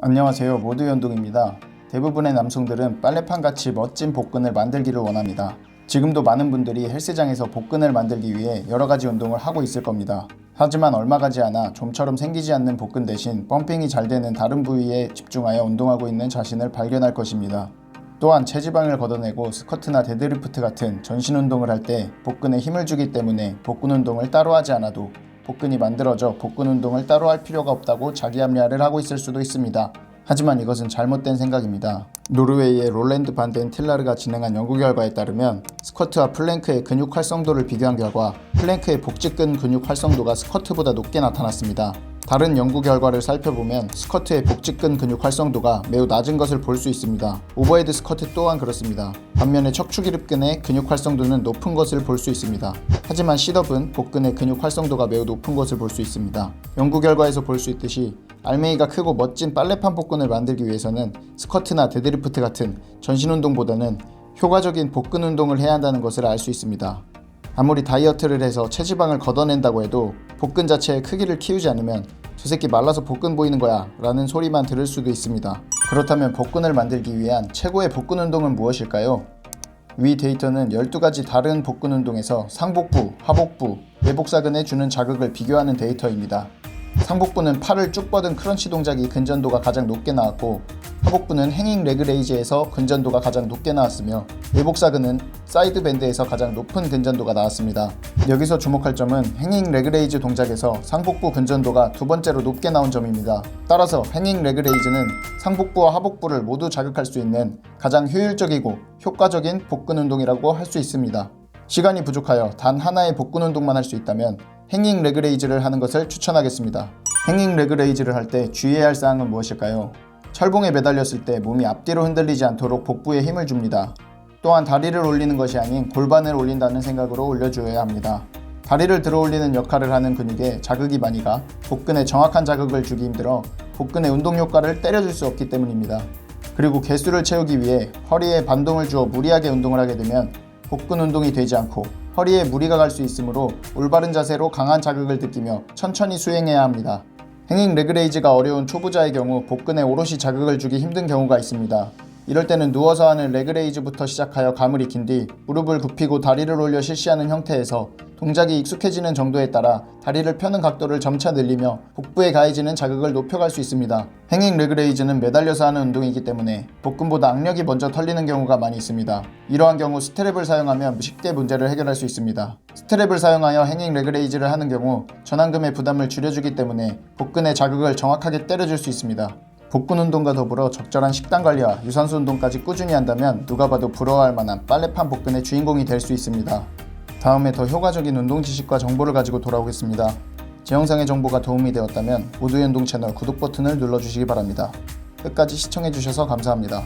안녕하세요. 모두연동입니다. 대부분의 남성들은 빨래판같이 멋진 복근을 만들기를 원합니다. 지금도 많은 분들이 헬스장에서 복근을 만들기 위해 여러가지 운동을 하고 있을 겁니다. 하지만 얼마 가지 않아 좀처럼 생기지 않는 복근 대신 펌핑이 잘 되는 다른 부위에 집중하여 운동하고 있는 자신을 발견할 것입니다. 또한 체지방을 걷어내고 스쿼트나 데드리프트 같은 전신 운동을 할 때 복근에 힘을 주기 때문에 복근 운동을 따로 하지 않아도 복근이 만들어져 복근 운동을 따로 할 필요가 없다고 자기 합리화를 하고 있을 수도 있습니다. 하지만 이것은 잘못된 생각입니다. 노르웨이의 롤랜드 반덴 틸라르가 진행한 연구 결과에 따르면 스쿼트와 플랭크의 근육 활성도를 비교한 결과 플랭크의 복직근 근육 활성도가 스쿼트보다 높게 나타났습니다. 다른 연구 결과를 살펴보면 스쿼트의 복직근 근육 활성도가 매우 낮은 것을 볼 수 있습니다. 오버헤드 스쿼트 또한 그렇습니다. 반면에 척추기립근의 근육 활성도는 높은 것을 볼 수 있습니다. 하지만 쉿업은 복근의 근육 활성도가 매우 높은 것을 볼 수 있습니다. 연구 결과에서 볼 수 있듯이 알맹이가 크고 멋진 빨래판 복근을 만들기 위해서는 스쿼트나 데드리프트 같은 전신 운동보다는 효과적인 복근 운동을 해야 한다는 것을 알 수 있습니다. 아무리 다이어트를 해서 체지방을 걷어낸다고 해도 복근 자체의 크기를 키우지 않으면 저 새끼 말라서 복근 보이는 거야 라는 소리만 들을 수도 있습니다. 그렇다면 복근을 만들기 위한 최고의 복근 운동은 무엇일까요? 위 데이터는 12가지 다른 복근 운동에서 상복부, 하복부, 외복사근에 주는 자극을 비교하는 데이터입니다. 상복부는 팔을 쭉 뻗은 크런치 동작이 근전도가 가장 높게 나왔고, 하복부는 행잉 레그 레이즈에서 근전도가 가장 높게 나왔으며, 외복사근은 사이드 밴드에서 가장 높은 근전도가 나왔습니다. 여기서 주목할 점은 행잉 레그 레이즈 동작에서 상복부 근전도가 두 번째로 높게 나온 점입니다. 따라서 행잉 레그 레이즈는 상복부와 하복부를 모두 자극할 수 있는 가장 효율적이고 효과적인 복근 운동이라고 할 수 있습니다. 시간이 부족하여 단 하나의 복근 운동만 할 수 있다면 행잉 레그 레이즈를 하는 것을 추천하겠습니다. 행잉 레그 레이즈를 할 때 주의해야 할 사항은 무엇일까요? 철봉에 매달렸을 때 몸이 앞뒤로 흔들리지 않도록 복부에 힘을 줍니다. 또한 다리를 올리는 것이 아닌 골반을 올린다는 생각으로 올려주어야 합니다. 다리를 들어 올리는 역할을 하는 근육에 자극이 많이 가 복근에 정확한 자극을 주기 힘들어 복근의 운동 효과를 때려줄 수 없기 때문입니다. 그리고 개수를 채우기 위해 허리에 반동을 주어 무리하게 운동을 하게 되면 복근 운동이 되지 않고 허리에 무리가 갈 수 있으므로 올바른 자세로 강한 자극을 느끼며 천천히 수행해야 합니다. 행잉 레그 레이즈가 어려운 초보자의 경우 복근에 오롯이 자극을 주기 힘든 경우가 있습니다. 이럴 때는 누워서 하는 레그 레이즈부터 시작하여 감을 익힌 뒤 무릎을 굽히고 다리를 올려 실시하는 형태에서 동작이 익숙해지는 정도에 따라 다리를 펴는 각도를 점차 늘리며 복부에 가해지는 자극을 높여갈 수 있습니다. 행잉 레그 레이즈는 매달려서 하는 운동이기 때문에 복근보다 악력이 먼저 털리는 경우가 많이 있습니다. 이러한 경우 스트랩을 사용하면 쉽게 문제를 해결할 수 있습니다. 스트랩을 사용하여 행잉 레그 레이즈를 하는 경우 전완근의 부담을 줄여주기 때문에 복근의 자극을 정확하게 때려줄 수 있습니다. 복근 운동과 더불어 적절한 식단 관리와 유산소 운동까지 꾸준히 한다면 누가 봐도 부러워할 만한 빨래판 복근의 주인공이 될 수 있습니다. 다음에 더 효과적인 운동 지식과 정보를 가지고 돌아오겠습니다. 제 영상의 정보가 도움이 되었다면 모두연동 채널 구독 버튼을 눌러주시기 바랍니다. 끝까지 시청해주셔서 감사합니다.